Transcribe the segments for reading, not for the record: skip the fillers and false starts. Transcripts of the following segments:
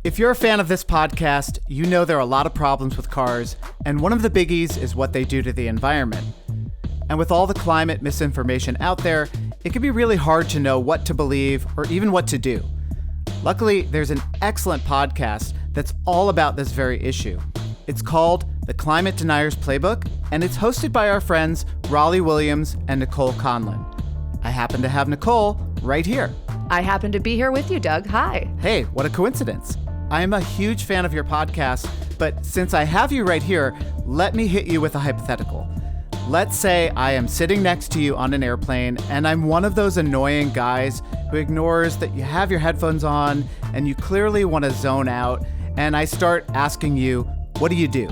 If you're a fan of this podcast, you know there are a lot of problems with cars, and one of the biggies is what they do to the environment. And with all the climate misinformation out there, it can be really hard to know what to believe or even what to do. Luckily, there's an excellent podcast that's all about this very issue. It's called The Climate Deniers Playbook, and it's hosted by our friends Raleigh Williams and Nicole Conlon. I happen to have Nicole right here. I happen to be here with you, Doug. Hi. Hey, what a coincidence. I am a huge fan of your podcast, but since I have you right here, let me hit you with a hypothetical. Let's say I am sitting next to you on an airplane, and I'm one of those annoying guys who ignores that you have your headphones on and you clearly want to zone out, and I start asking you, what do you do?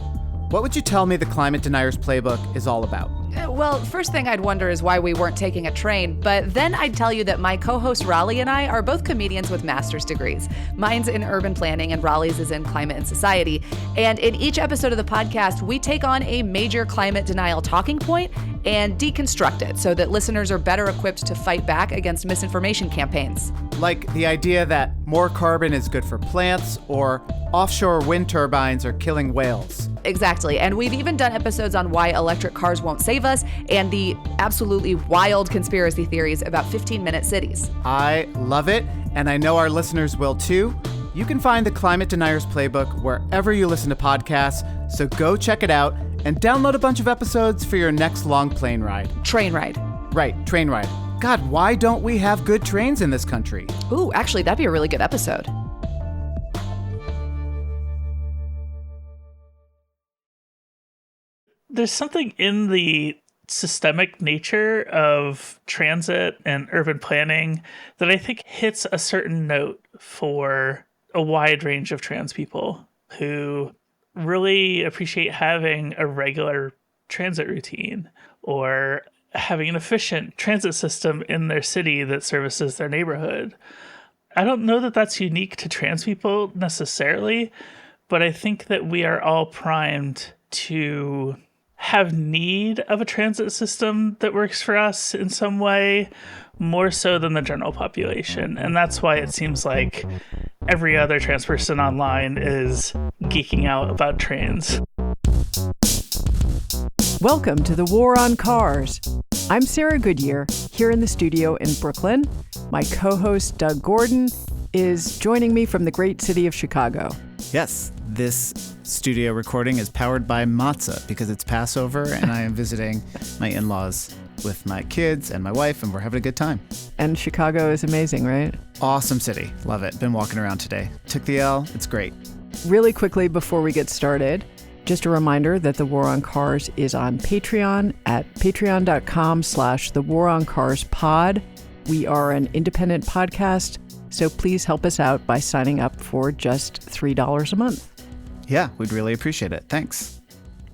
What would you tell me the Climate Deniers Playbook is all about? Well, first thing I'd wonder is why we weren't taking a train, but then I'd tell you that my co-host Raleigh and I are both comedians with master's degrees. Mine's in urban planning and Raleigh's is in climate and society. And in each episode of the podcast, we take on a major climate denial talking point and deconstruct it so that listeners are better equipped to fight back against misinformation campaigns. Like the idea that more carbon is good for plants or offshore wind turbines are killing whales. Exactly. And we've even done episodes on why electric cars won't save us and the absolutely wild conspiracy theories about 15-minute cities. I love it, and I know our listeners will too. You can find the Climate Deniers Playbook wherever you listen to podcasts, so go check it out and download a bunch of episodes for your next long plane ride. Train ride. Right, train ride. God, why don't we have good trains in this country? Ooh, actually, that'd be a really good episode. There's something in the systemic nature of transit and urban planning that I think hits a certain note for a wide range of trans people who really appreciate having a regular transit routine or having an efficient transit system in their city that services their neighborhood. I don't know that that's unique to trans people necessarily, but I think that we are all primed to have need of a transit system that works for us in some way, more so than the general population. And that's why it seems like every other trans person online is geeking out about trains. Welcome to the War on Cars. I'm Sarah Goodyear, here in the studio in Brooklyn. My co-host Doug Gordon is joining me from the great city of Chicago. Yes, this studio recording is powered by matzah because it's Passover and I am visiting my in-laws with my kids and my wife, and we're having a good time. And Chicago is amazing, right? Awesome city. Love it. Been walking around today. Took the L. It's great. Really quickly before we get started, just a reminder that The War on Cars is on Patreon at patreon.com/thewaroncarspod. We are an independent podcast, so please help us out by signing up for just $3 a month. Yeah, we'd really appreciate it. Thanks.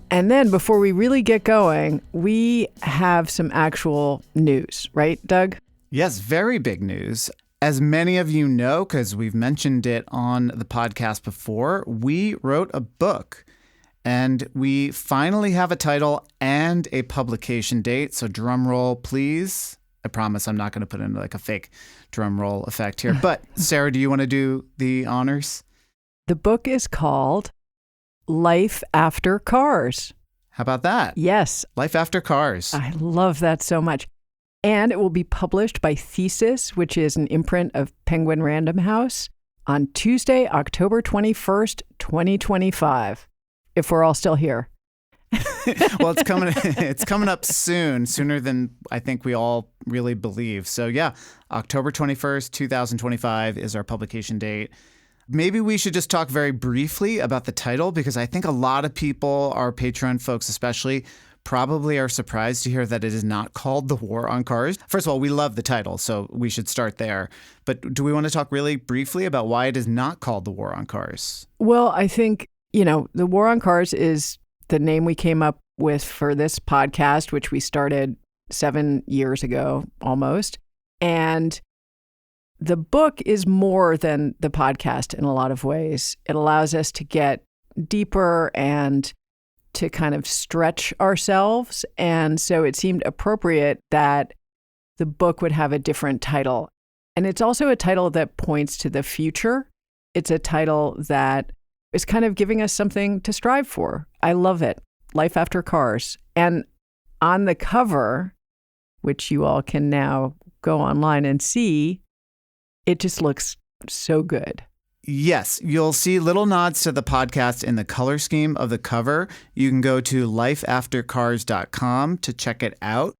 And then before we really get going, we have some actual news, right, Doug? Yes, very big news. As many of you know, because we've mentioned it on the podcast before, we wrote a book. And we finally have a title and a publication date. So drum roll, please. I promise I'm not going to put in like a fake drum roll effect here. But Sarah, do you want to do the honors? The book is called Life After Cars. How about that? Yes. Life After Cars. I love that so much. And it will be published by Thesis, which is an imprint of Penguin Random House, on Tuesday, October 21st, 2025. If we're all still here. Well, it's coming up sooner than I think we all really believe. So yeah, October 21st, 2025 is our publication date. Maybe we should just talk very briefly about the title, because I think a lot of people, our Patreon folks especially, probably are surprised to hear that it is not called The War on Cars. First of all, we love the title, so we should start there. But do we want to talk really briefly about why it is not called The War on Cars? Well, I think, The War on Cars is the name we came up with for this podcast, which we started 7 years ago almost. And the book is more than the podcast in a lot of ways. It allows us to get deeper and to kind of stretch ourselves. And so it seemed appropriate that the book would have a different title. And it's also a title that points to the future. it's a title that is kind of giving us something to strive for. I love it. Life After Cars. And on the cover, which you all can now go online and see, it just looks so good. Yes, you'll see little nods to the podcast in the color scheme of the cover. You can go to lifeaftercars.com to check it out.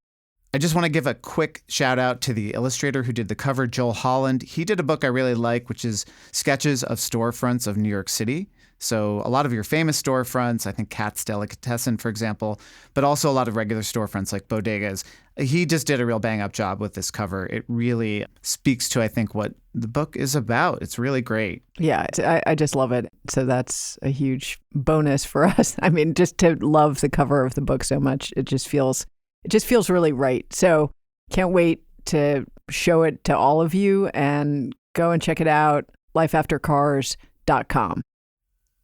I just want to give a quick shout out to the illustrator who did the cover, Joel Holland. He did a book I really like, which is Sketches of Storefronts of New York City. So a lot of your famous storefronts, I think Katz Delicatessen, for example, but also a lot of regular storefronts like bodegas. He just did a real bang-up job with this cover. It really speaks to, I think, what the book is about. It's really great. Yeah, I just love it. So that's a huge bonus for us. I mean, just to love the cover of the book so much, it just feels really right. So can't wait to show it to all of you, and go and check it out, lifeaftercars.com.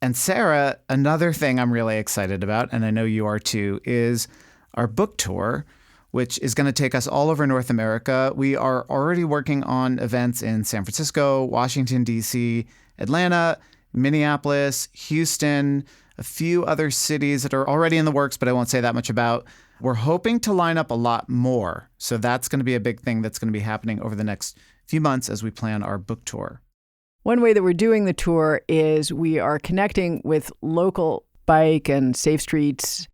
And Sarah, another thing I'm really excited about, and I know you are too, is our book tour, which is going to take us all over North America. We are already working on events in San Francisco, Washington, D.C., Atlanta, Minneapolis, Houston, a few other cities that are already in the works, but I won't say that much about. We're hoping to line up a lot more. So that's going to be a big thing that's going to be happening over the next few months as we plan our book tour. One way that we're doing the tour is we are connecting with local bike and safe streets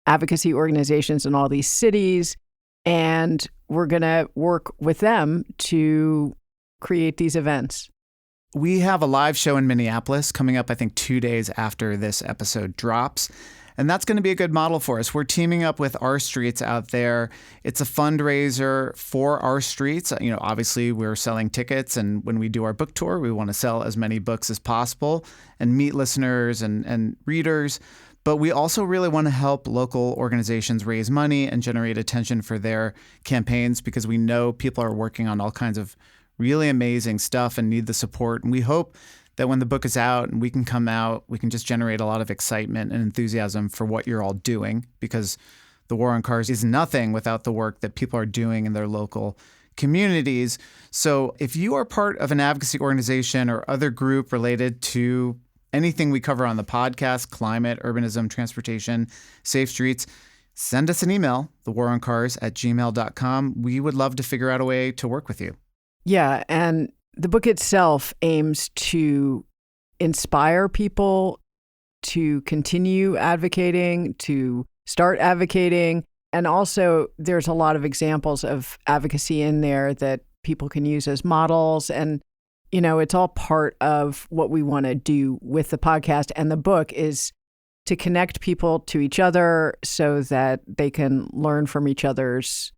advocacy organizations in all these cities, and we're going to work with them to create these events. We have a live show in Minneapolis coming up, I think, 2 days after this episode drops. And that's going to be a good model for us. We're teaming up with Our Streets out there. It's a fundraiser for Our Streets. You know, obviously we're selling tickets, and when we do our book tour, we want to sell as many books as possible and meet listeners and readers. But we also really want to help local organizations raise money and generate attention for their campaigns, because we know people are working on all kinds of really amazing stuff and need the support. And we hope that when the book is out and we can come out, we can just generate a lot of excitement and enthusiasm for what you're all doing, because the War on Cars is nothing without the work that people are doing in their local communities. So if you are part of an advocacy organization or other group related to anything we cover on the podcast, climate, urbanism, transportation, safe streets, send us an email, thewarancars@gmail.com. We would love to figure out a way to work with you. Yeah, and the book itself aims to inspire people to continue advocating, to start advocating. And also, there's a lot of examples of advocacy in there that people can use as models. And, you know, it's all part of what we want to do with the podcast. And the book is to connect people to each other so that they can learn from each other's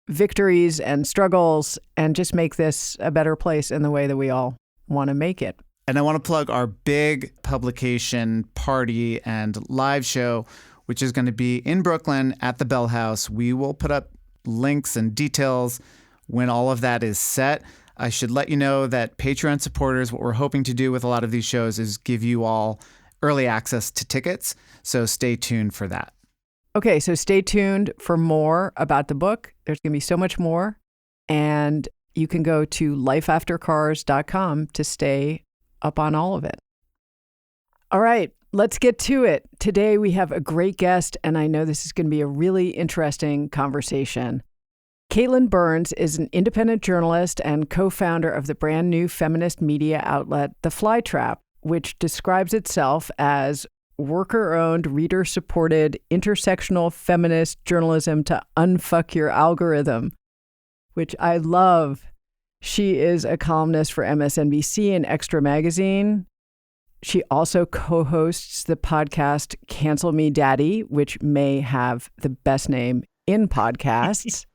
victories and struggles and just make this a better place in the way that we all want to make it. And I want to plug our big publication party and live show, which is going to be in Brooklyn at the Bell House. We will put up links and details when all of that is set. I should let you know that Patreon supporters, what we're hoping to do with a lot of these shows is give you all early access to tickets. So stay tuned for that. Okay, so stay tuned for more about the book. There's going to be so much more. And you can go to lifeaftercars.com to stay up on all of it. All right, let's get to it. Today we have a great guest, and I know this is going to be a really interesting conversation. Katelyn Burns is an independent journalist and co-founder of the brand new feminist media outlet, The Flytrap, which describes itself as worker-owned, reader-supported, intersectional feminist journalism to unfuck your algorithm, which I love. She is a columnist for MSNBC and Extra Magazine. She also co-hosts the podcast Cancel Me Daddy, which may have the best name in podcasts.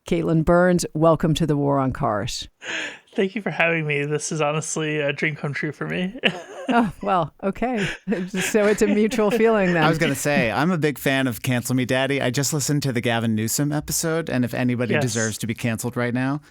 Katelyn Burns, welcome to the War on Cars. Thank you for having me. This is honestly a dream come true for me. Oh, well, okay. So it's a mutual feeling then. I was going to say, I'm a big fan of Cancel Me Daddy. I just listened to the Gavin Newsom episode, and if anybody deserves to be canceled right now,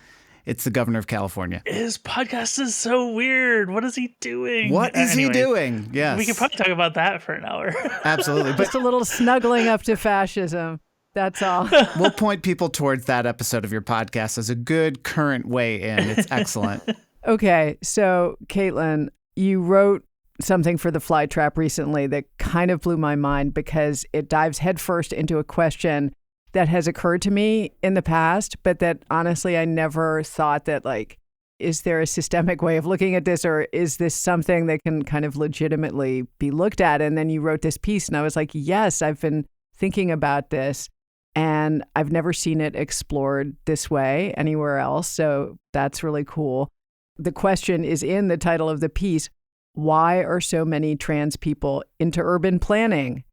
it's the governor of California. His podcast is so weird. What is he doing? What is he doing? Yes. We could probably talk about that for an hour. Absolutely. But just a little snuggling up to fascism. That's all. We'll point people towards that episode of your podcast as a good current way in. It's excellent. Okay. So, Katelyn, you wrote something for the Flytrap recently that kind of blew my mind because it dives headfirst into a question that has occurred to me in the past, but that honestly, I never thought that, like, is there a systemic way of looking at this, or is this something that can kind of legitimately be looked at? And then you wrote this piece and I was like, yes, I've been thinking about this and I've never seen it explored this way anywhere else. So that's really cool. The question is in the title of the piece: why are so many trans people into urban planning?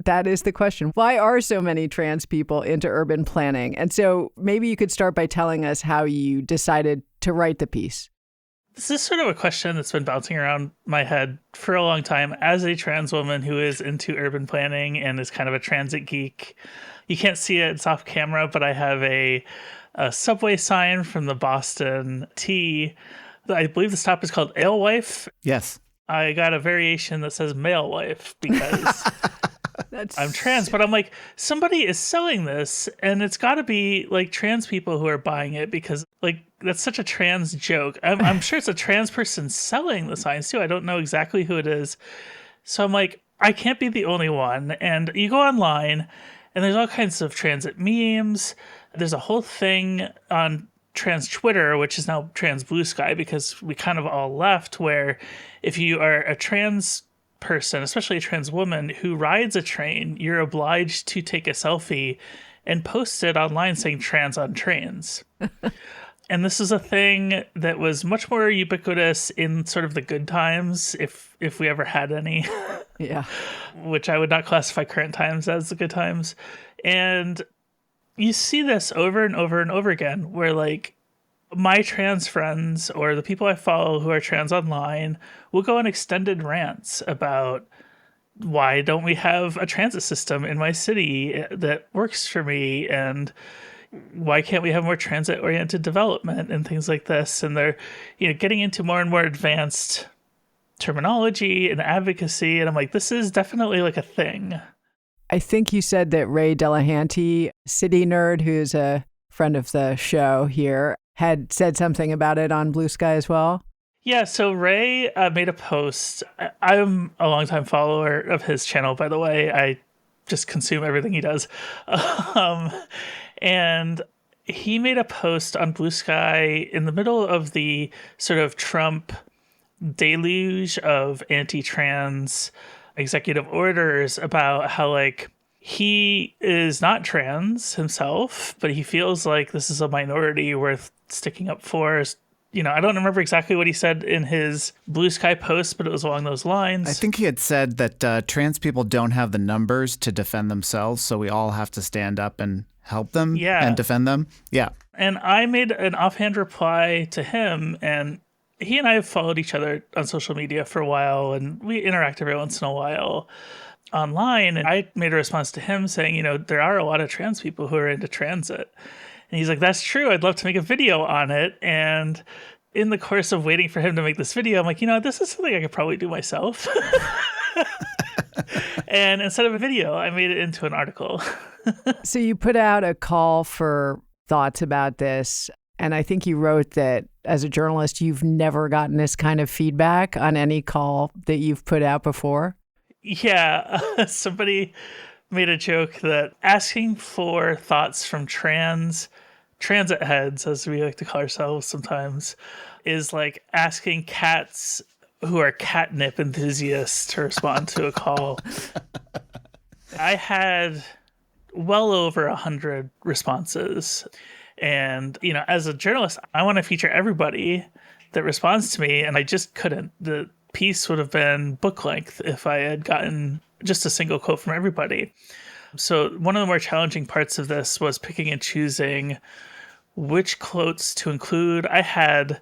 That is the question. Why are so many trans people into urban planning? And so maybe you could start by telling us how you decided to write the piece. This is sort of a question that's been bouncing around my head for a long time as a trans woman who is into urban planning and is kind of a transit geek. You can't see it, it's off camera, but I have a subway sign from the Boston T. I believe the stop is called Alewife. Yes. I got a variation that says male wife because I'm trans, but I'm like, somebody is selling this and it's got to be like trans people who are buying it because like that's such a trans joke. I'm sure it's a trans person selling the signs too. I don't know exactly who it is. So I'm like, I can't be the only one. And you go online and there's all kinds of transit memes. There's a whole thing on trans Twitter, which is now trans Bluesky, because we kind of all left, where if you are a trans person, especially a trans woman who rides a train, you're obliged to take a selfie and post it online saying trans on trains. And this is a thing that was much more ubiquitous in sort of the good times, if we ever had any. Yeah. Which I would not classify current times as the good times. And you see this over and over and over again, where like my trans friends or the people I follow who are trans online will go on extended rants about why don't we have a transit system in my city that works for me, and why can't we have more transit oriented development and things like this. And they're, getting into more and more advanced terminology and advocacy. And I'm like, this is definitely like a thing. I think you said that Ray Delahanty, City Nerd, who's a friend of the show here, had said something about it on Bluesky as well. Yeah, so Ray made a post. I'm a longtime follower of his channel, by the way. I just consume everything he does. And he made a post on Bluesky in the middle of the sort of Trump deluge of anti-trans executive orders about how, like, he is not trans himself, but he feels like this is a minority worth sticking up for. I don't remember exactly what he said in his Bluesky post, but it was along those lines. I think he had said that trans people don't have the numbers to defend themselves, so we all have to stand up and help them and defend them. Yeah. And I made an offhand reply to him, and he and I have followed each other on social media for a while, and we interact every once in a while online. And I made a response to him saying, there are a lot of trans people who are into transit. And he's like, that's true. I'd love to make a video on it. And in the course of waiting for him to make this video, I'm like, this is something I could probably do myself. And instead of a video, I made it into an article. So you put out a call for thoughts about this. And I think you wrote that as a journalist, you've never gotten this kind of feedback on any call that you've put out before. Yeah. Somebody made a joke that asking for thoughts from transit heads, as we like to call ourselves sometimes, is like asking cats who are catnip enthusiasts to respond to a call. I had well over 100 responses. And, as a journalist, I want to feature everybody that responds to me, and I just couldn't. The piece would have been book length if I had gotten just a single quote from everybody. So one of the more challenging parts of this was picking and choosing which quotes to include. I had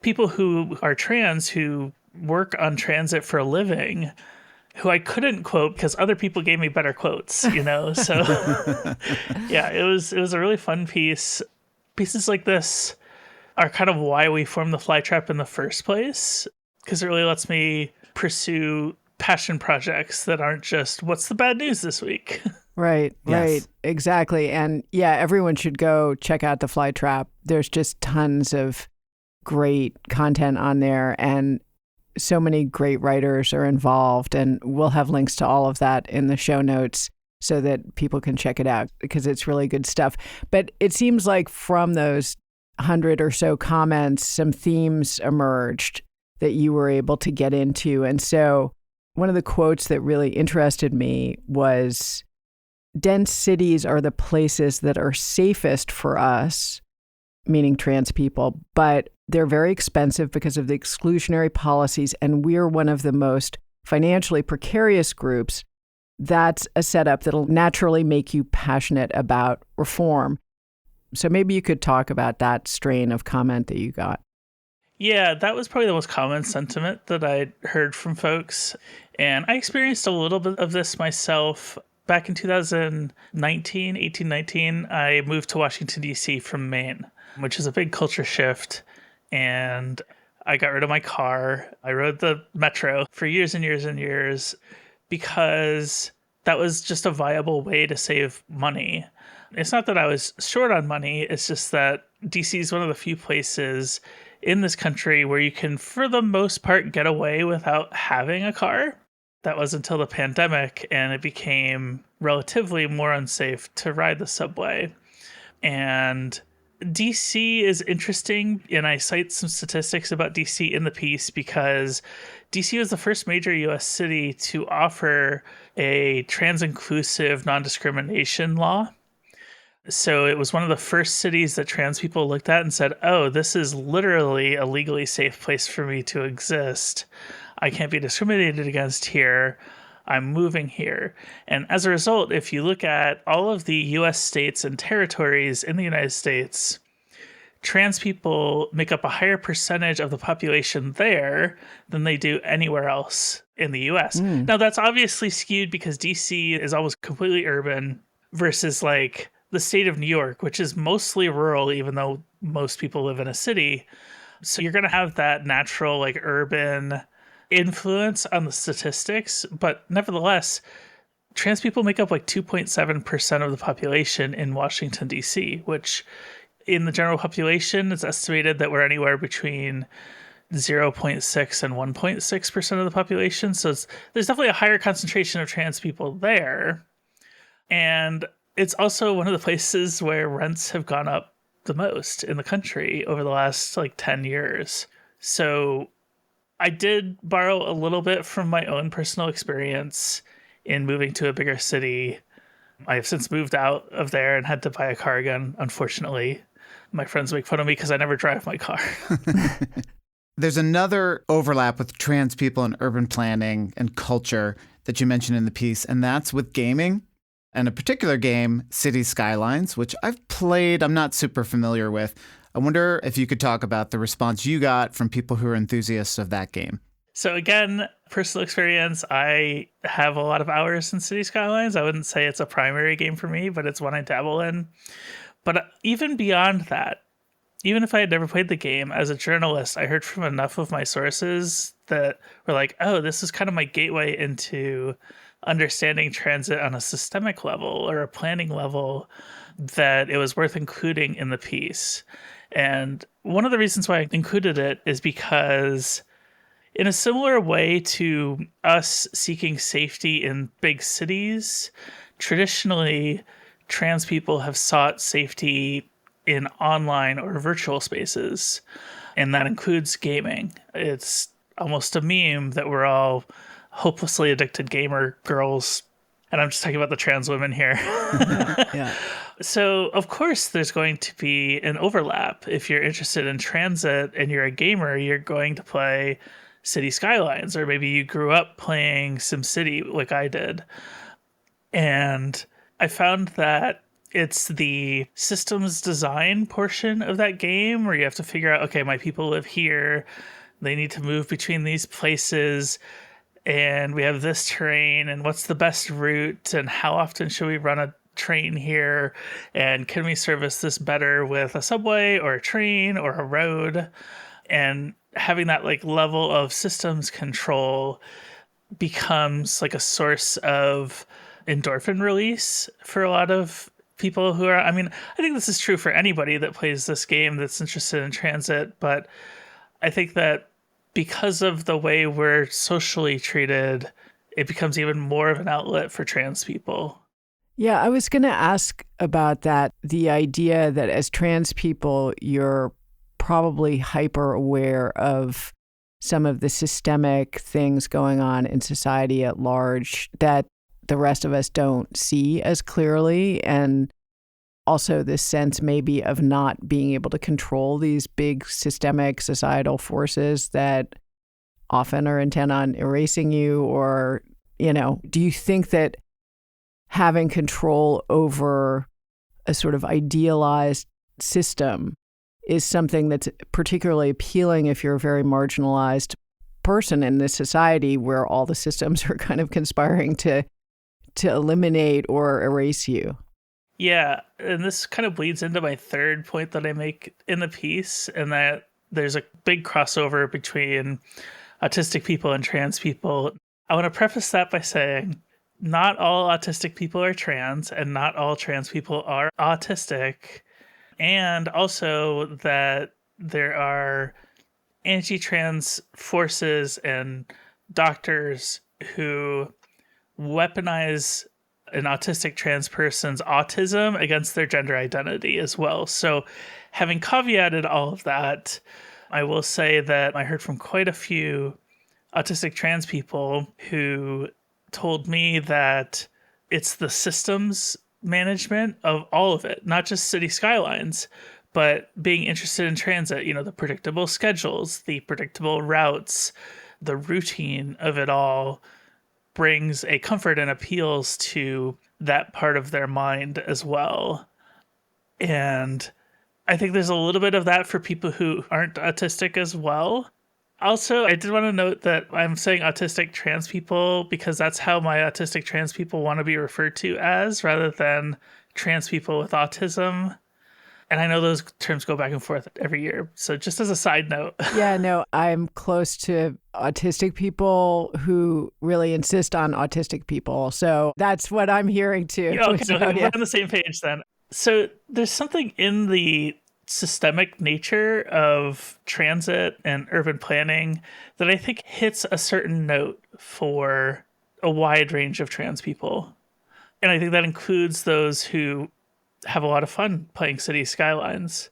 people who are trans who work on transit for a living who I couldn't quote because other people gave me better quotes, So yeah, it was a really fun piece. Pieces like this are kind of why we formed the Flytrap in the first place, because it really lets me pursue passion projects that aren't just what's the bad news this week. Right, Yes. right, exactly. And yeah, everyone should go check out the Flytrap. There's just tons of great content on there. And so many great writers are involved, and we'll have links to all of that in the show notes so that people can check it out because it's really good stuff. But it seems like from those 100 or so comments, some themes emerged that you were able to get into. And so one of the quotes that really interested me was, dense cities are the places that are safest for us, meaning trans people, but they're very expensive because of the exclusionary policies, and we're one of the most financially precarious groups. That's a setup that'll naturally make you passionate about reform. So maybe you could talk about that strain of comment that you got. Yeah, that was probably the most common sentiment that I heard from folks. And I experienced a little bit of this myself. Back in 2019, I moved to Washington, D.C. from Maine, which is a big culture shift. And I got rid of my car. I rode the metro for years and years and years because that was just a viable way to save money. It's not that I was short on money. It's just that DC is one of the few places in this country where you can, for the most part, get away without having a car. That was until the pandemic, and it became relatively more unsafe to ride the subway. And DC is interesting, and I cite some statistics about DC in the piece because DC was the first major US city to offer a trans-inclusive non-discrimination law. So it was one of the first cities that trans people looked at and said, oh, this is literally a legally safe place for me to exist. I can't be discriminated against here. I'm moving here. And as a result, if you look at all of the US states and territories in the United States, trans people make up a higher percentage of the population there than they do anywhere else in the US. Now, that's obviously skewed because DC is almost completely urban versus like the state of New York, which is mostly rural, even though most people live in a city. So you're going to have that natural like urban influence on the statistics, but nevertheless, trans people make up like 2.7% of the population in Washington, D.C., which in the general population, it's estimated that we're anywhere between 0.6 and 1.6% of the population. So there's definitely a higher concentration of trans people there. And it's also one of the places where rents have gone up the most in the country over the last like 10 years. So I did borrow a little bit from my own personal experience in moving to a bigger city. I have since moved out of there and had to buy a car again, unfortunately. My friends make fun of me because I never drive my car. There's another overlap with trans people in urban planning and culture that you mentioned in the piece, and that's with gaming. And a particular game, City Skylines, which I've played, I'm not super familiar with. I wonder if you could talk about the response you got from people who are enthusiasts of that game. So again, personal experience, I have a lot of hours in City Skylines. I wouldn't say it's a primary game for me, but it's one I dabble in. But even beyond that, even if I had never played the game, as a journalist, I heard from enough of my sources that were like, oh, this is kind of my gateway into understanding transit on a systemic level or a planning level, that it was worth including in the piece. And one of the reasons why I included it is because in a similar way to us seeking safety in big cities, traditionally, trans people have sought safety in online or virtual spaces, and that includes gaming. It's almost a meme that we're all hopelessly addicted gamer girls, and I'm just talking about the trans women here. Yeah. So, of course, there's going to be an overlap. If you're interested in transit and you're a gamer, you're going to play City Skylines, or maybe you grew up playing SimCity like I did. And I found that it's the systems design portion of that game where you have to figure out, okay, my people live here. They need to move between these places. And we have this terrain, and what's the best route, and how often should we run a train here, and can we service this better with a subway or a train or a road? And having that like level of systems control becomes like a source of endorphin release for a lot of people who are, I mean, I think this is true for anybody that plays this game that's interested in transit, but I think that because of the way we're socially treated, it becomes even more of an outlet for trans people. Yeah, I was going to ask about that. The idea that as trans people, you're probably hyper aware of some of the systemic things going on in society at large that the rest of us don't see as clearly. And also this sense maybe of not being able to control these big systemic societal forces that often are intent on erasing you, or, do you think that having control over a sort of idealized system is something that's particularly appealing if you're a very marginalized person in this society where all the systems are kind of conspiring to eliminate or erase you? Yeah, and this kind of bleeds into my third point that I make in the piece, and that there's a big crossover between autistic people and trans people. I want to preface that by saying not all autistic people are trans, and not all trans people are autistic, and also that there are anti-trans forces and doctors who weaponize an autistic trans person's autism against their gender identity as well. So having caveated all of that, I will say that I heard from quite a few autistic trans people who told me that it's the systems management of all of it, not just city skylines, but being interested in transit, the predictable schedules, the predictable routes, the routine of it all brings a comfort and appeals to that part of their mind as well. And I think there's a little bit of that for people who aren't autistic as well. Also, I did want to note that I'm saying autistic trans people because that's how my autistic trans people want to be referred to as, rather than trans people with autism. And I know those terms go back and forth every year. So just as a side note. Yeah, no, I'm close to autistic people who really insist on autistic people. So that's what I'm hearing too. Okay, so we're on the same page then. So there's something in the systemic nature of transit and urban planning that I think hits a certain note for a wide range of trans people. And I think that includes those who have a lot of fun playing city skylines.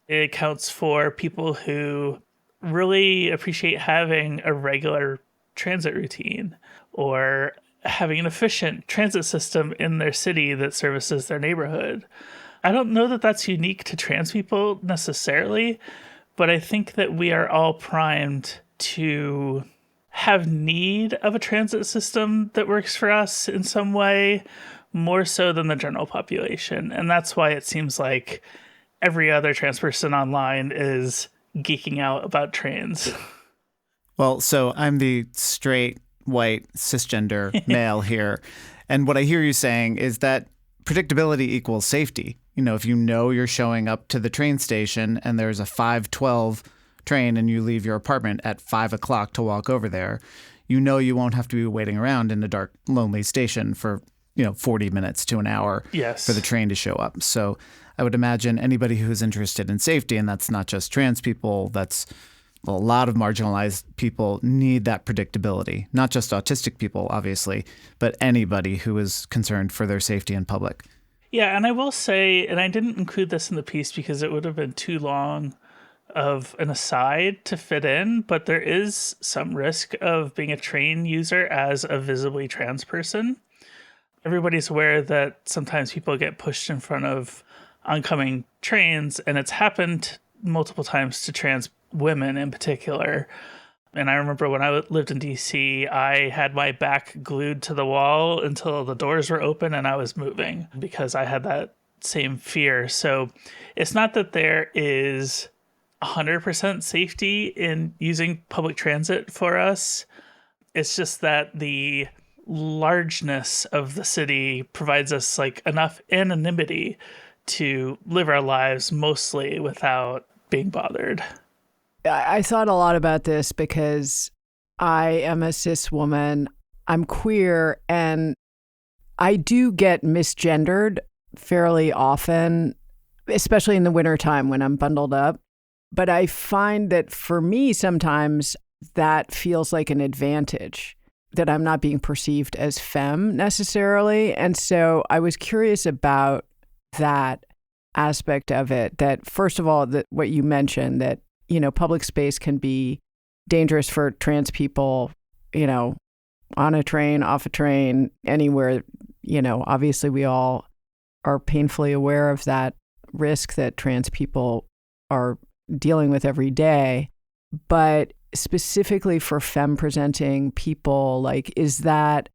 It accounts for people who really appreciate having a regular transit routine or having an efficient transit system in their city that services their neighborhood. I don't know that that's unique to trans people necessarily, but I think that we are all primed to have need of a transit system that works for us in some way, more so than the general population. And that's why it seems like every other trans person online is geeking out about trains. Well, so I'm the straight, white, cisgender male here. And what I hear you saying is that predictability equals safety. If you know you're showing up to the train station and there's a 5:12 train and you leave your apartment at 5 o'clock to walk over there, you won't have to be waiting around in a dark, lonely station for 40 minutes to an hour for the train to show up. So I would imagine anybody who's interested in safety, and that's not just trans people, that's a lot of marginalized people, need that predictability. Not just autistic people, obviously, but anybody who is concerned for their safety in public. Yeah, and I will say, and I didn't include this in the piece because it would have been too long of an aside to fit in, but there is some risk of being a train user as a visibly trans person. Everybody's aware that sometimes people get pushed in front of oncoming trains, and it's happened multiple times to trans women in particular. And I remember when I lived in DC, I had my back glued to the wall until the doors were open and I was moving because I had that same fear. So it's not that there is 100% safety in using public transit for us. It's just that the largeness of the city provides us enough anonymity to live our lives mostly without being bothered. I thought a lot about this because I am a cis woman, I'm queer, and I do get misgendered fairly often, especially in the wintertime when I'm bundled up. But I find that for me, sometimes that feels like an advantage, that I'm not being perceived as femme necessarily. And so I was curious about that aspect of it, that first of all, that what you mentioned, that, you know, public space can be dangerous for trans people, you know, on a train, off a train, anywhere. You know, obviously we all are painfully aware of that risk that trans people are dealing with every day. But specifically for femme presenting people, like, is that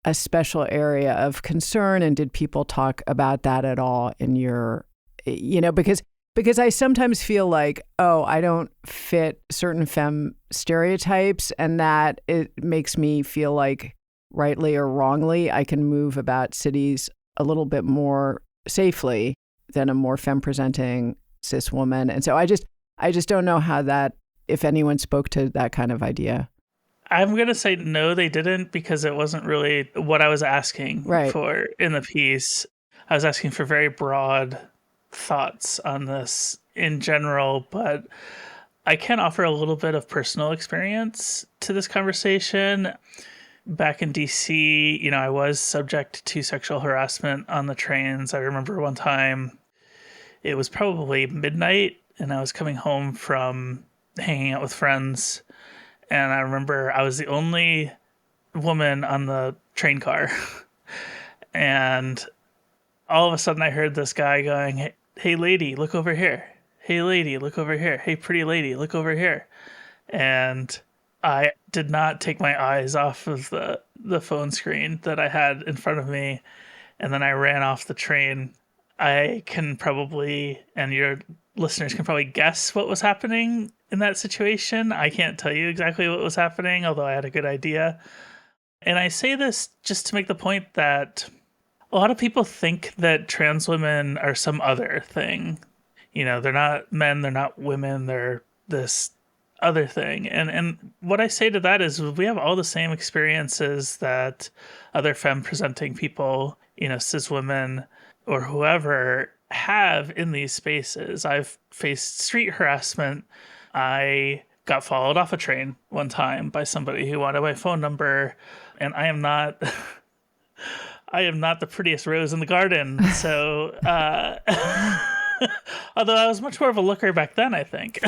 a special area of concern? And did people talk about that at all in your, you know, because I sometimes feel like, oh, I don't fit certain femme stereotypes, and that it makes me feel like, rightly or wrongly, I can move about cities a little bit more safely than a more femme presenting cis woman. And so I just don't know how that, if anyone spoke to that kind of idea. I'm going to say no, they didn't, because it wasn't really what I was asking for in the piece. I was asking for very broad thoughts on this in general, but I can offer a little bit of personal experience to this conversation. Back in DC, you know, I was subject to sexual harassment on the trains. I remember one time it was probably midnight and I was coming home from hanging out with friends. And I remember I was the only woman on the train car. And all of a sudden I heard this guy going, "Hey lady, look over here. Hey lady, look over here. Hey pretty lady, look over here." And I did not take my eyes off of the phone screen that I had in front of me. And then I ran off the train. I can probably, and your listeners can probably guess what was happening in that situation. I can't tell you exactly what was happening, although I had a good idea. And I say this just to make the point that a lot of people think that trans women are some other thing. You know, they're not men, they're not women, they're this other thing. And what I say to that is we have all the same experiences that other femme presenting people, you know, cis women or whoever have in these spaces. I've faced street harassment. I got followed off a train one time by somebody who wanted my phone number, and I am not the prettiest rose in the garden. So although I was much more of a looker back then, I think.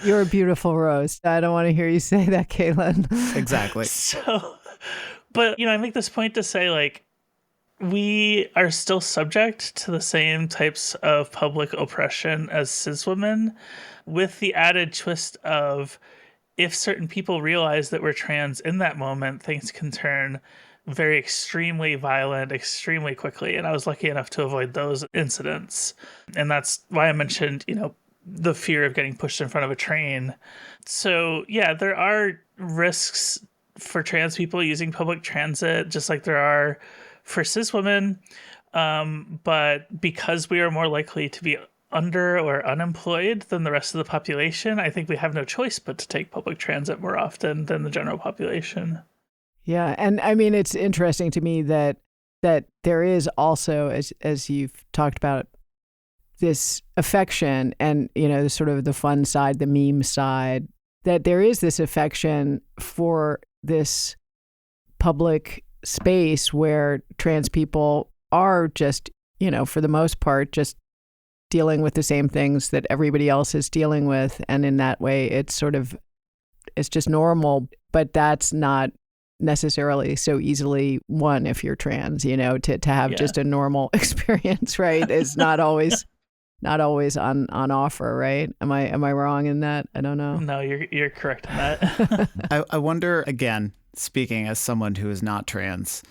You're a beautiful rose. I don't want to hear you say that, Katelyn. Exactly. So, but, you know, I make this point to say, like, we are still subject to the same types of public oppression as cis women, with the added twist of if certain people realize that we're trans in that moment, things can turn very extremely violent extremely quickly. And I was lucky enough to avoid those incidents. And that's why I mentioned, you know, the fear of getting pushed in front of a train. So yeah, there are risks for trans people using public transit, just like there are for cis women. But because we are more likely to be under or unemployed than the rest of the population, I think we have no choice but to take public transit more often than the general population. Yeah. And I mean, it's interesting to me that there is also, as you've talked about, this affection and, you know, sort of the fun side, the meme side, that there is this affection for this public space where trans people are just, you know, for the most part, just dealing with the same things that everybody else is dealing with. And in that way, it's just normal, but that's not necessarily so easily won if you're trans, you know, to have just a normal experience, right? Is not always on offer, right? Am I wrong in that? I don't know. No, you're correct in that. I wonder, again, speaking as someone who is not trans,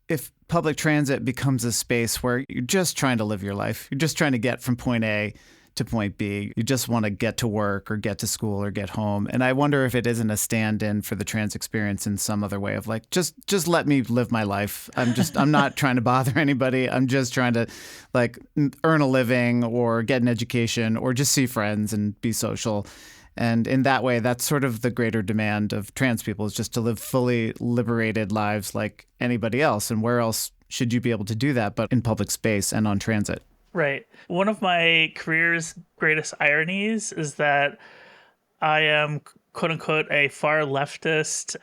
if public transit becomes a space where you're just trying to live your life, you're just trying to get from point A to point B, you just want to get to work or get to school or get home. And I wonder if it isn't a stand-in for the trans experience in some other way of like, just let me live my life. I'm not trying to bother anybody. I'm just trying to like earn a living or get an education or just see friends and be social. And in that way, that's sort of the greater demand of trans people, is just to live fully liberated lives like anybody else. And where else should you be able to do that but in public space and on transit? Right. One of my career's greatest ironies is that I am quote unquote, a far leftist,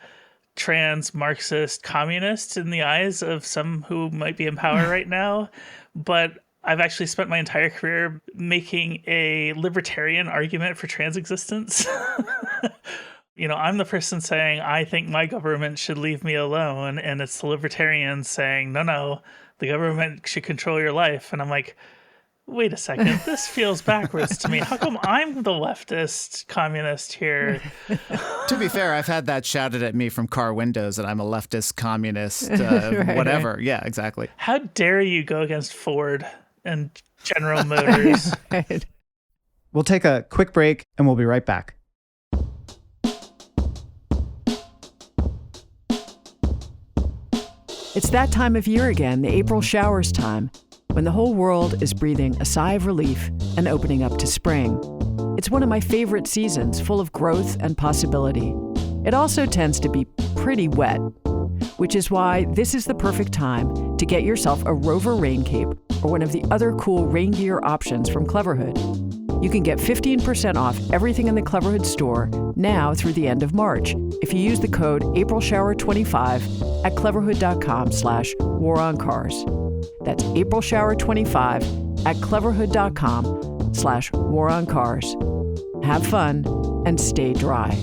trans, Marxist, communist in the eyes of some who might be in power right now. But I've actually spent my entire career making a libertarian argument for trans existence. I'm the person saying, I think my government should leave me alone. And it's the libertarians saying, no, the government should control your life. And I'm like, wait a second, this feels backwards to me. How come I'm the leftist communist here? To be fair, I've had that shouted at me from car windows that I'm a leftist communist, whatever. Right. Yeah, exactly. How dare you go against Ford and General Motors? Right. We'll take a quick break and we'll be right back. It's that time of year again, the April showers time, when the whole world is breathing a sigh of relief and opening up to spring. It's one of my favorite seasons, full of growth and possibility. It also tends to be pretty wet, which is why this is the perfect time to get yourself a Rover rain cape or one of the other cool rain gear options from Cleverhood. You can get 15% off everything in the Cleverhood store now through the end of March if you use the code AprilShower25 at cleverhood.com/WARONCARS. That's AprilShower25 at cleverhood.com/WARONCARS. Have fun and stay dry.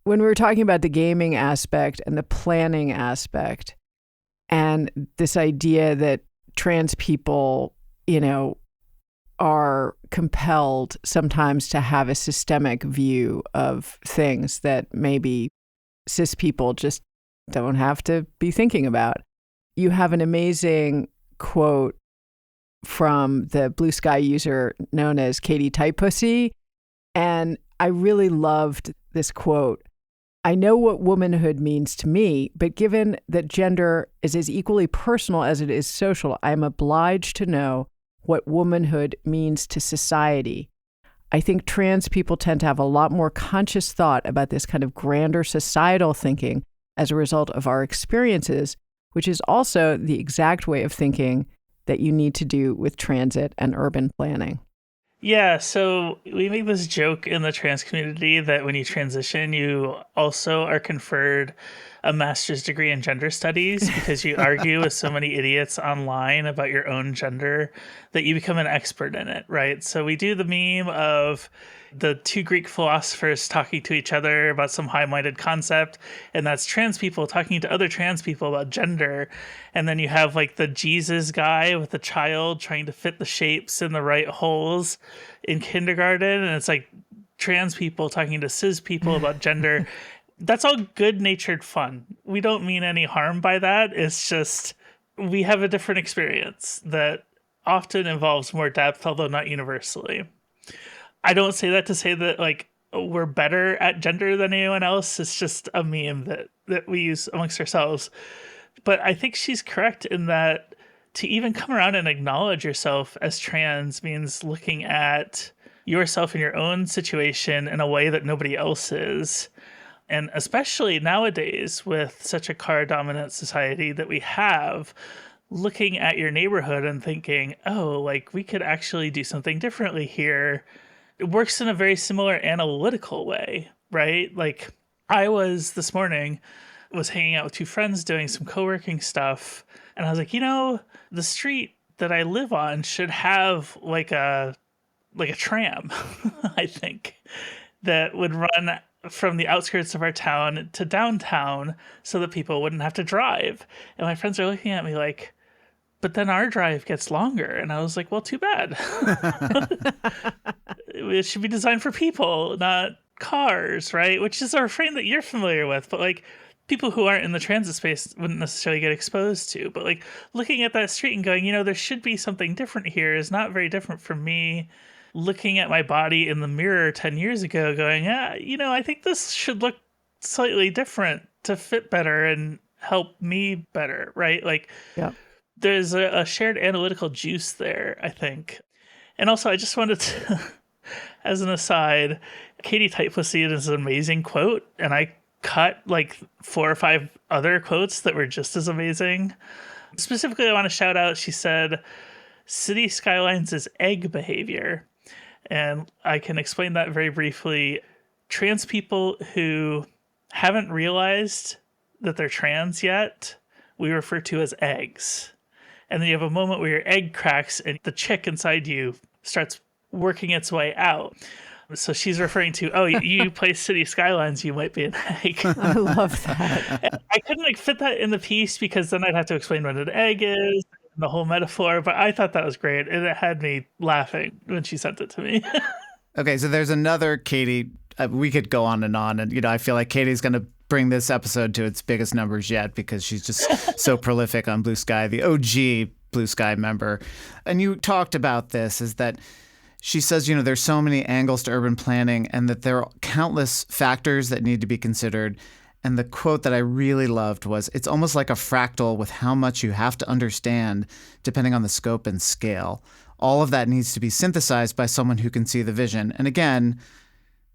When we were talking about the gaming aspect and the planning aspect, and this idea that trans people, are compelled sometimes to have a systemic view of things that maybe cis people just don't have to be thinking about. You have an amazing quote from the Bluesky user known as Katie Typepussy, and I really loved this quote. I know what womanhood means to me, but given that gender is as equally personal as it is social, I am obliged to know what womanhood means to society. I think trans people tend to have a lot more conscious thought about this kind of grander societal thinking as a result of our experiences, which is also the exact way of thinking that you need to do with transit and urban planning. Yeah, so we make this joke in the trans community that when you transition, you also are conferred a master's degree in gender studies because you argue with so many idiots online about your own gender that you become an expert in it, right? So we do the meme of the two Greek philosophers talking to each other about some high-minded concept, and that's trans people talking to other trans people about gender. And then you have like the Jesus guy with the child trying to fit the shapes in the right holes in kindergarten, and it's like trans people talking to cis people about gender. That's all good-natured fun. We don't mean any harm by that. It's just we have a different experience that often involves more depth, although not universally. I don't say that to say that like we're better at gender than anyone else. It's just a meme that we use amongst ourselves. But I think she's correct in that to even come around and acknowledge yourself as trans means looking at yourself in your own situation in a way that nobody else is. And especially nowadays with such a car-dominant society that we have, looking at your neighborhood and thinking, oh, like we could actually do something differently here. It works in a very similar analytical way, right? Like I was this morning, was hanging out with two friends doing some co-working stuff. And I was like, the street that I live on should have like a tram, I think, that would run from the outskirts of our town to downtown so that people wouldn't have to drive. And my friends are looking at me like, but then our drive gets longer. And I was like, well, too bad. It should be designed for people, not cars, right? Which is a refrain that you're familiar with, but like people who aren't in the transit space wouldn't necessarily get exposed to. But like looking at that street and going, there should be something different here is not very different from me looking at my body in the mirror 10 years ago going, I think this should look slightly different to fit better and help me better, right? Like, yeah. There's a shared analytical juice there, I think. And also, I just wanted to, as an aside, Katie Typepussy is an amazing quote, and I cut like 4 or 5 other quotes that were just as amazing. Specifically, I want to shout out, she said, City Skylines is egg behavior. And I can explain that very briefly. Trans people who haven't realized that they're trans yet, we refer to as eggs. And then you have a moment where your egg cracks and the chick inside you starts working its way out. So she's referring to, oh, you play City Skylines, you might be an egg. I love that. And I couldn't fit that in the piece because then I'd have to explain what an egg is, the whole metaphor, but I thought that was great. And it had me laughing when she sent it to me. Okay, so there's another Katie. We could go on, and I feel like Katie's going to bring this episode to its biggest numbers yet because she's just so prolific on Bluesky, the OG Bluesky member. And you talked about this, is that she says, there's so many angles to urban planning and that there are countless factors that need to be considered. And the quote that I really loved was, it's almost like a fractal with how much you have to understand depending on the scope and scale. All of that needs to be synthesized by someone who can see the vision. And again,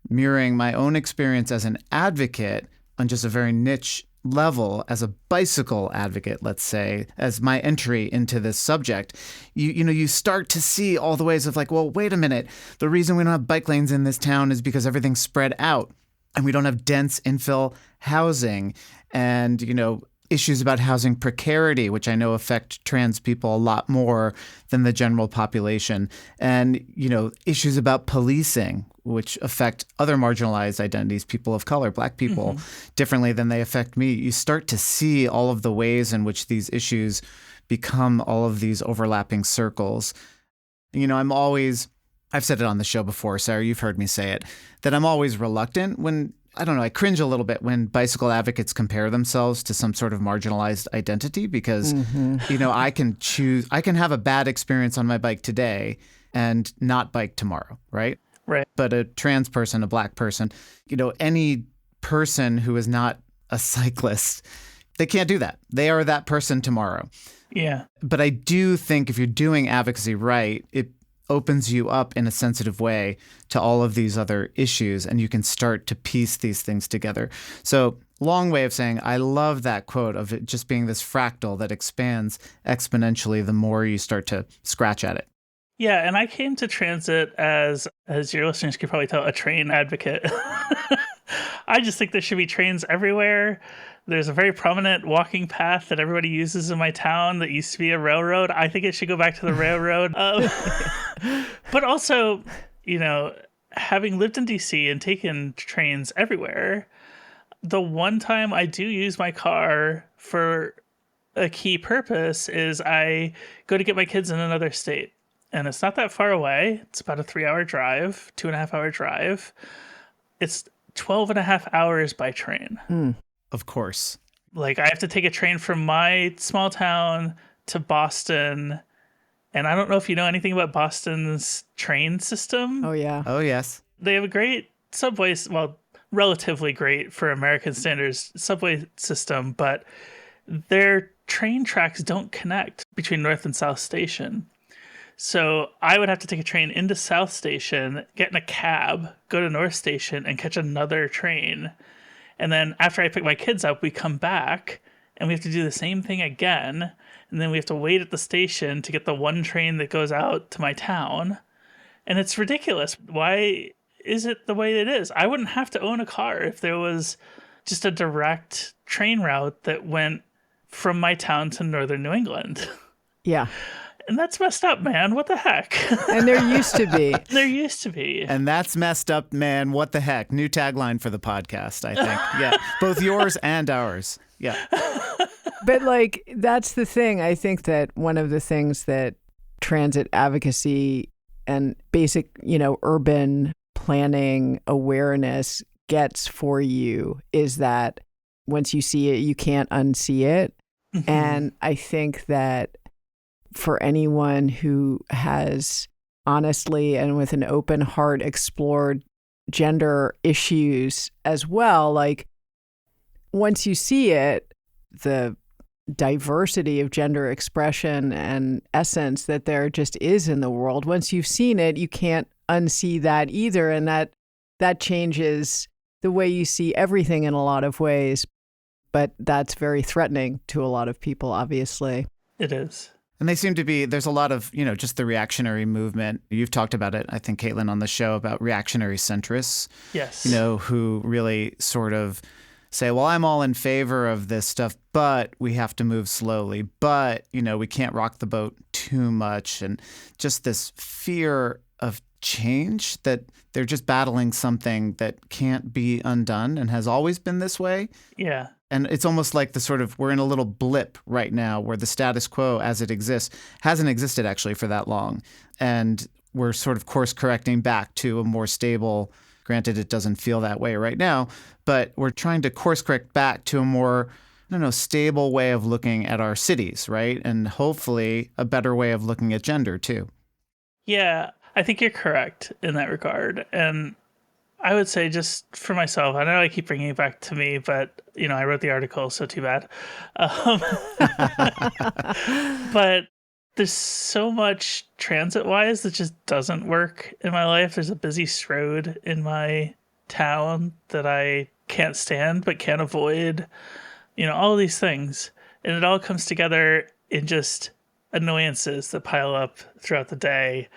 mirroring my own experience as an advocate on just a very niche level, as a bicycle advocate, let's say, as my entry into this subject, you start to see all the ways of like, well, wait a minute. The reason we don't have bike lanes in this town is because everything's spread out and we don't have dense infill housing and, issues about housing precarity, which I know affect trans people a lot more than the general population. And, issues about policing, which affect other marginalized identities, people of color, Black people, differently than they affect me. You start to see all of the ways in which these issues become all of these overlapping circles. I've said it on the show before, Sarah, you've heard me say it, that I'm always reluctant when, I cringe a little bit when bicycle advocates compare themselves to some sort of marginalized identity because, I can have a bad experience on my bike today and not bike tomorrow, right? Right. But a trans person, a Black person, any person who is not a cyclist, they can't do that. They are that person tomorrow. Yeah. But I do think if you're doing advocacy right, it opens you up in a sensitive way to all of these other issues, and you can start to piece these things together. So, long way of saying, I love that quote of it just being this fractal that expands exponentially the more you start to scratch at it. Yeah, and I came to transit as your listeners could probably tell, a train advocate. I just think there should be trains everywhere. There's a very prominent walking path that everybody uses in my town that used to be a railroad. I think it should go back to the railroad. But also, having lived in DC and taken trains everywhere, the one time I do use my car for a key purpose is I go to get my kids in another state. And it's not that far away. It's about a 3-hour drive, 2.5-hour drive. It's 12.5 hours by train. Of course. Like, I have to take a train from my small town to Boston. And I don't know if you know anything about Boston's train system. Oh, yeah. Oh, yes. They have a great subway, well, relatively great for American standards, subway system, but their train tracks don't connect between North and South Station. So I would have to take a train into South Station, get in a cab, go to North Station, and catch another train. And then after I pick my kids up, we come back, and we have to do the same thing again. And then we have to wait at the station to get the one train that goes out to my town. And it's ridiculous. Why is it the way it is? I wouldn't have to own a car if there was just a direct train route that went from my town to northern New England. Yeah. And that's messed up, man. What the heck? And there used to be. There used to be. And that's messed up, man. What the heck? New tagline for the podcast, I think. Yeah. Both yours and ours. Yeah. But that's the thing. I think that one of the things that transit advocacy and basic, urban planning awareness gets for you is that once you see it, you can't unsee it. Mm-hmm. And I think that for anyone who has honestly and with an open heart explored gender issues as well, once you see it, the diversity of gender expression and essence that there just is in the world, once you've seen it, you can't unsee that either. And that changes the way you see everything in a lot of ways. But that's very threatening to a lot of people, obviously. It is. And they seem to be, there's a lot of, just the reactionary movement. You've talked about it, I think, Katelyn, on the show about reactionary centrists. Yes. Who really sort of say, well, I'm all in favor of this stuff, but we have to move slowly. But, we can't rock the boat too much. And just this fear of change, that they're just battling something that can't be undone and has always been this way. Yeah. And it's almost like we're in a little blip right now where the status quo as it exists hasn't existed actually for that long. And we're sort of course correcting back to a more stable, granted it doesn't feel that way right now, but we're trying to course correct back to a more, stable way of looking at our cities, right? And hopefully a better way of looking at gender too. Yeah, I think you're correct in that regard. And I would say, just for myself, I know I keep bringing it back to me, but, I wrote the article, so too bad. But there's so much transit-wise that just doesn't work in my life. There's a busy road in my town that I can't stand but can't avoid. All of these things. And it all comes together in just annoyances that pile up throughout the day.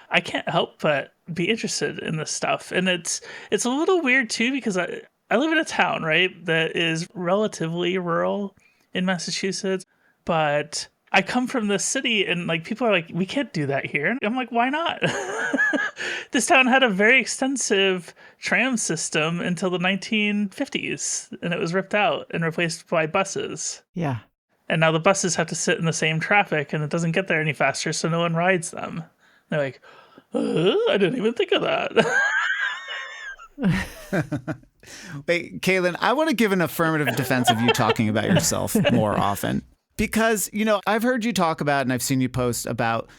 I can't help but be interested in this stuff. And it's a little weird too, because I live in a town, right, that is relatively rural in Massachusetts, but I come from this city and people are like, we can't do that here. And I'm like, why not? This town had a very extensive tram system until the 1950s, and it was ripped out and replaced by buses. Yeah. And now the buses have to sit in the same traffic and it doesn't get there any faster, so no one rides them. They're like, I didn't even think of that. Wait, Katelyn, I want to give an affirmative defense of you talking about yourself more often. Because, I've heard you talk about, and I've seen you post about,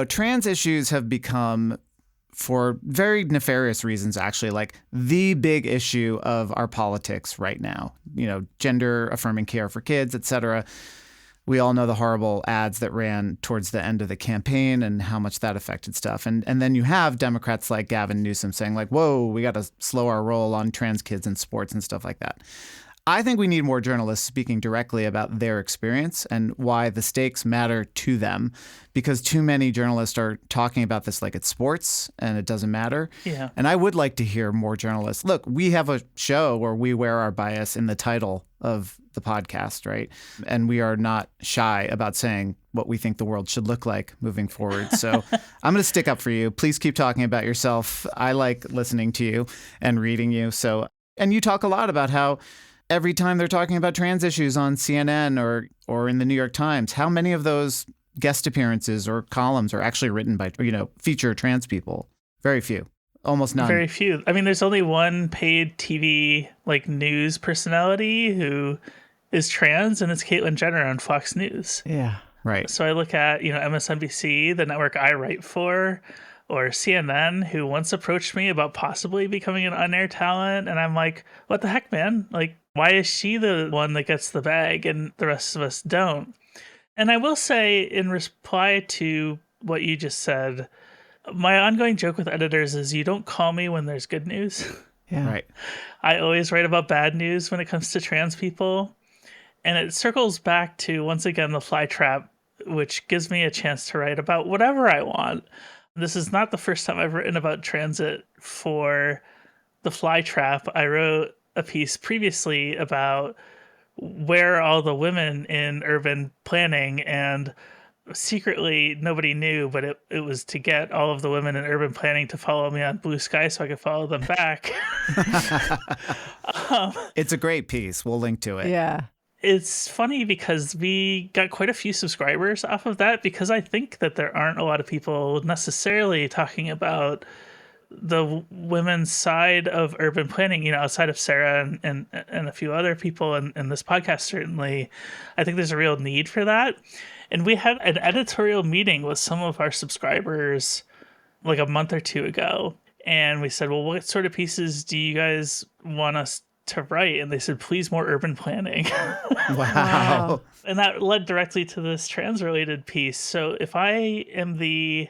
trans issues have become, for very nefarious reasons, actually, like the big issue of our politics right now. Gender affirming care for kids, et cetera. We all know the horrible ads that ran towards the end of the campaign and how much that affected stuff. And then you have Democrats like Gavin Newsom saying whoa, we got to slow our roll on trans kids in sports and stuff like that. I think we need more journalists speaking directly about their experience and why the stakes matter to them, because too many journalists are talking about this like it's sports and it doesn't matter. Yeah. And I would like to hear more journalists. Look, we have a show where we wear our bias in the title of the podcast, right? And we are not shy about saying what we think the world should look like moving forward. So I'm going to stick up for you. Please keep talking about yourself. I like listening to you and reading you. And you talk a lot about how every time they're talking about trans issues on CNN or in the New York Times, how many of those guest appearances or columns are actually written by, feature trans people? Very few. Almost none. Very few. I mean, there's only one paid TV news personality who is trans, and it's Caitlyn Jenner on Fox News. Yeah. Right. So I look at, MSNBC, the network I write for, or CNN, who once approached me about possibly becoming an on-air talent, and I'm like, what the heck, man? Why is she the one that gets the bag and the rest of us don't? And I will say, in reply to what you just said, my ongoing joke with editors is you don't call me when there's good news. Yeah. Right. I always write about bad news when it comes to trans people. And it circles back to, once again, the Flytrap, which gives me a chance to write about whatever I want. This is not the first time I've written about transit for the Flytrap. I wrote a piece previously about where are all the women in urban planning, and secretly nobody knew, but it was to get all of the women in urban planning to follow me on Bluesky so I could follow them back. It's a great piece. We'll link to it. Yeah. It's funny because we got quite a few subscribers off of that, because I think that there aren't a lot of people necessarily talking about the women's side of urban planning, outside of Sarah and a few other people in this podcast, certainly. I think there's a real need for that. And we had an editorial meeting with some of our subscribers a month or two ago. And we said, well, what sort of pieces do you guys want us to write? And they said, please, more urban planning. Wow. And that led directly to this trans related piece. So if I am the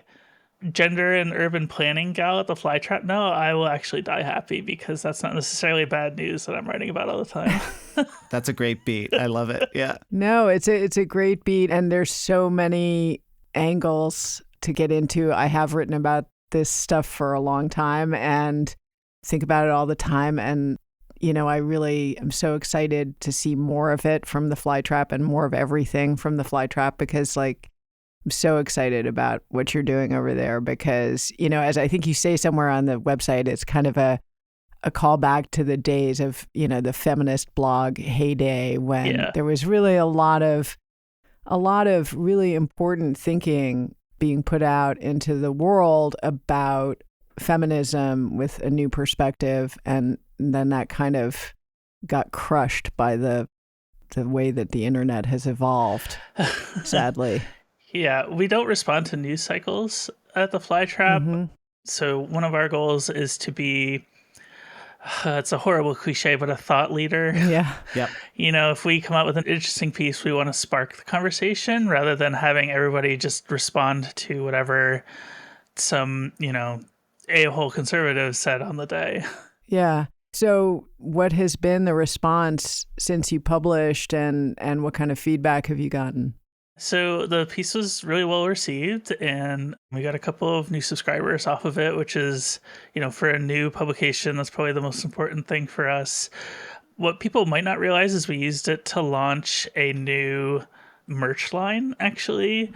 gender and urban planning gal at the Flytrap know, I will actually die happy, because that's not necessarily bad news that I'm writing about all the time. That's a great beat. I love it. Yeah. No, it's a great beat, and there's so many angles to get into. I have written about this stuff for a long time and think about it all the time. And, I really am so excited to see more of it from the Flytrap and more of everything from the Flytrap, because I'm so excited about what you're doing over there, because, as I think you say somewhere on the website, it's kind of a callback to the days of, the feminist blog heyday, when there was really a lot of really important thinking being put out into the world about feminism with a new perspective. And then that kind of got crushed by the way that the internet has evolved, sadly. Yeah, we don't respond to news cycles at the Flytrap. Mm-hmm. So one of our goals is to be, it's a horrible cliche, but a thought leader. Yeah. Yep. If we come out with an interesting piece, we want to spark the conversation rather than having everybody just respond to whatever some, a-hole conservative said on the day. Yeah. So what has been the response since you published, and what kind of feedback have you gotten? So the piece was really well received, and we got a couple of new subscribers off of it, which is, for a new publication, that's probably the most important thing for us. What people might not realize is we used it to launch a new merch line, actually.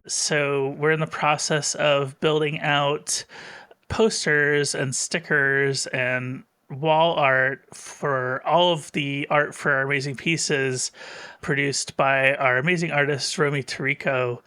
So we're in the process of building out posters and stickers and wall art for all of the art for our amazing pieces produced by our amazing artist, Romy Tarico.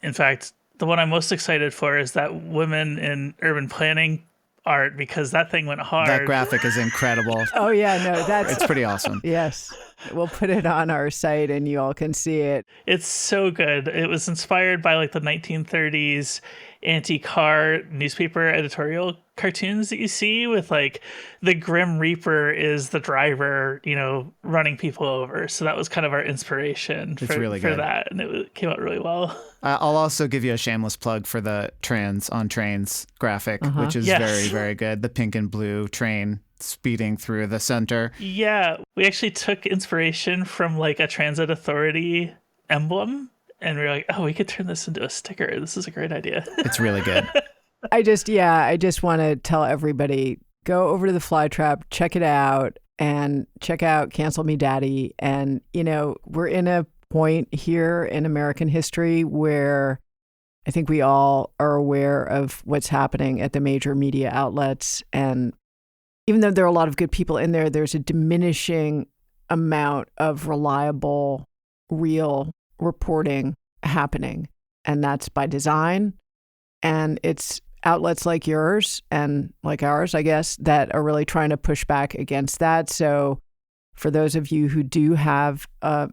In fact, the one I'm most excited for is that women in urban planning art, because that thing went hard. That graphic is incredible. Oh, yeah, no, it's pretty awesome. Yes. We'll put it on our site and you all can see it. It's so good. It was inspired by the 1930s anti-car newspaper editorial cartoons that you see with the Grim Reaper is the driver, running people over. So that was kind of our inspiration for that. And it came out really well. I'll also give you a shameless plug for the Trans on Trains graphic, which is very, very good. The pink and blue train speeding through the center. Yeah, we actually took inspiration from a transit authority emblem. And we were like, oh, we could turn this into a sticker. This is a great idea. It's really good. I just want to tell everybody, go over to the Flytrap, check it out, and check out Cancel Me Daddy. And, we're in a point here in American history where I think we all are aware of what's happening at the major media outlets. And even though there are a lot of good people in there, there's a diminishing amount of reliable, real reporting happening. And that's by design. And it's outlets like yours and like ours, I guess, that are really trying to push back against that. So for those of you who do have, a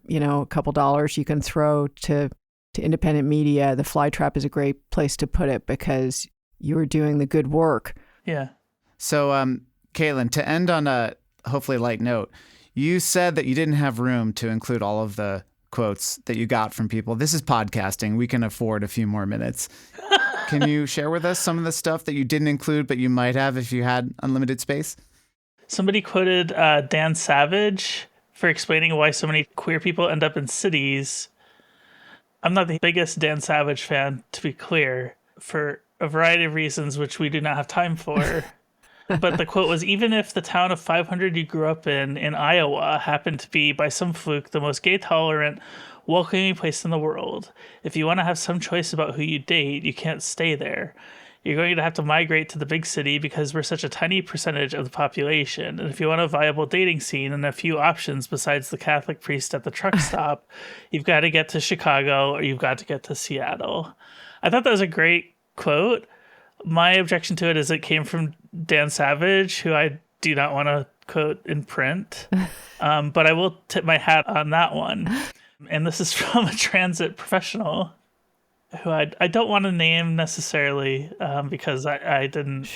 couple dollars you can throw to independent media, the Flytrap is a great place to put it, because you are doing the good work. Yeah. So, Katelyn, to end on a hopefully light note, you said that you didn't have room to include all of the quotes that you got from people. This is podcasting. We can afford a few more minutes. Can you share with us some of the stuff that you didn't include, but you might have if you had unlimited space? Somebody quoted Dan Savage for explaining why so many queer people end up in cities. I'm not the biggest Dan Savage fan, to be clear, for a variety of reasons, which we do not have time for. But the quote was, even if the town of 500 you grew up in Iowa happened to be, by some fluke, the most gay-tolerant, welcoming place in the world, if you want to have some choice about who you date, you can't stay there. You're going to have to migrate to the big city because we're such a tiny percentage of the population. And if you want a viable dating scene and a few options besides the Catholic priest at the truck stop, you've got to get to Chicago or you've got to get to Seattle. I thought that was a great quote. My objection to it is it came from Dan Savage, who I do not want to quote in print, but I will tip my hat on that one. And this is from a transit professional who I don't want to name necessarily because I didn't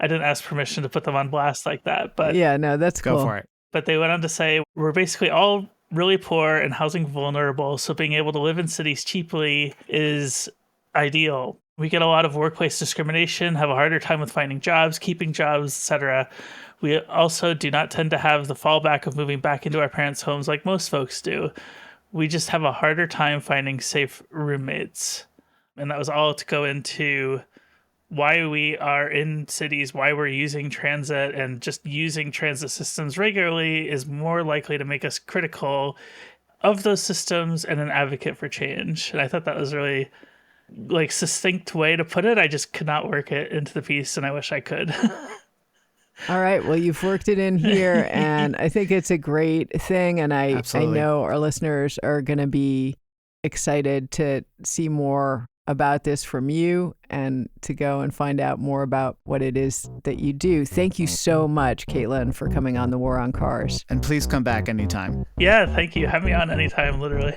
ask permission to put them on blast like that. But yeah, no, that's cool. Go for it. But they went on to say, we're basically all really poor and housing vulnerable, so being able to live in cities cheaply is ideal. We get a lot of workplace discrimination, have a harder time with finding jobs, keeping jobs, etc. We also do not tend to have the fallback of moving back into our parents' homes like most folks do. We just have a harder time finding safe roommates. And that was all to go into why we are in cities, why we're using transit, and just using transit systems regularly is more likely to make us critical of those systems and an advocate for change. And I thought that was really succinct way to put it. I just could not work it into the piece, and I wish I could. All right. Well, you've worked it in here, and I think it's a great thing. And I know our listeners are going to be excited to see more about this from you and to go and find out more about what it is that you do. Thank you so much, Katelyn, for coming on the War on Cars. And please come back anytime. Yeah, thank you. Have me on anytime, literally.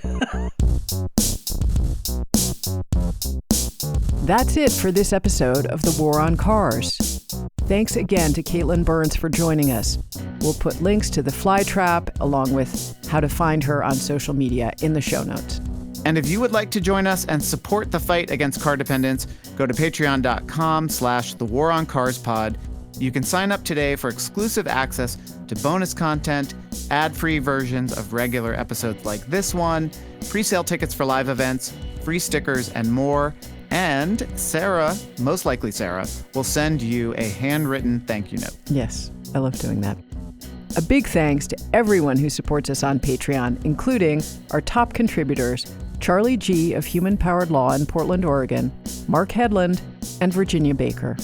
That's it for this episode of the War on Cars. Thanks again to Katelyn Burns for joining us. We'll put links to the Flytrap along with how to find her on social media in the show notes. And if you would like to join us and support the fight against car dependence, go to patreon.com/thewaroncarspod. You can sign up today for exclusive access to bonus content, ad-free versions of regular episodes like this one, pre-sale tickets for live events, free stickers, and more. And Sarah, most likely Sarah, will send you a handwritten thank you note. Yes, I love doing that. A big thanks to everyone who supports us on Patreon, including our top contributors, Charlie G. of Human Powered Law in Portland, Oregon, Mark Headland, and Virginia Baker.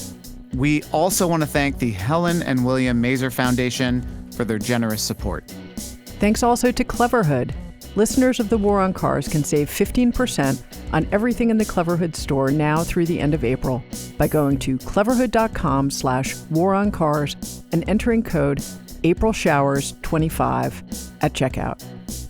We also want to thank the Helen and William Mazer Foundation for their generous support. Thanks also to Cleverhood. Listeners of the War on Cars can save 15% on everything in the Cleverhood store now through the end of April by going to cleverhood.com/waroncars and entering code AprilShowers25 at checkout.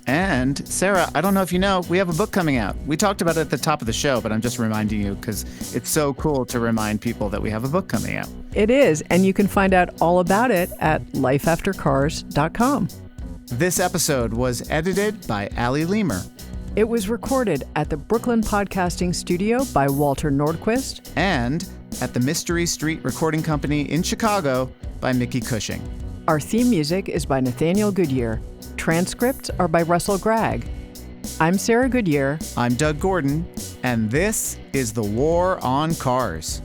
And Sarah, I don't know if you know, we have a book coming out. We talked about it at the top of the show, but I'm just reminding you because it's so cool to remind people that we have a book coming out. It is, and you can find out all about it at lifeaftercars.com. This episode was edited by Allie Leamer. It was recorded at the Brooklyn Podcasting Studio by Walter Nordquist. And at the Mystery Street Recording Company in Chicago by Mickey Cushing. Our theme music is by Nathaniel Goodyear. Transcripts are by Russell Gregg. I'm Sarah Goodyear. I'm Doug Gordon. And this is The War on Cars.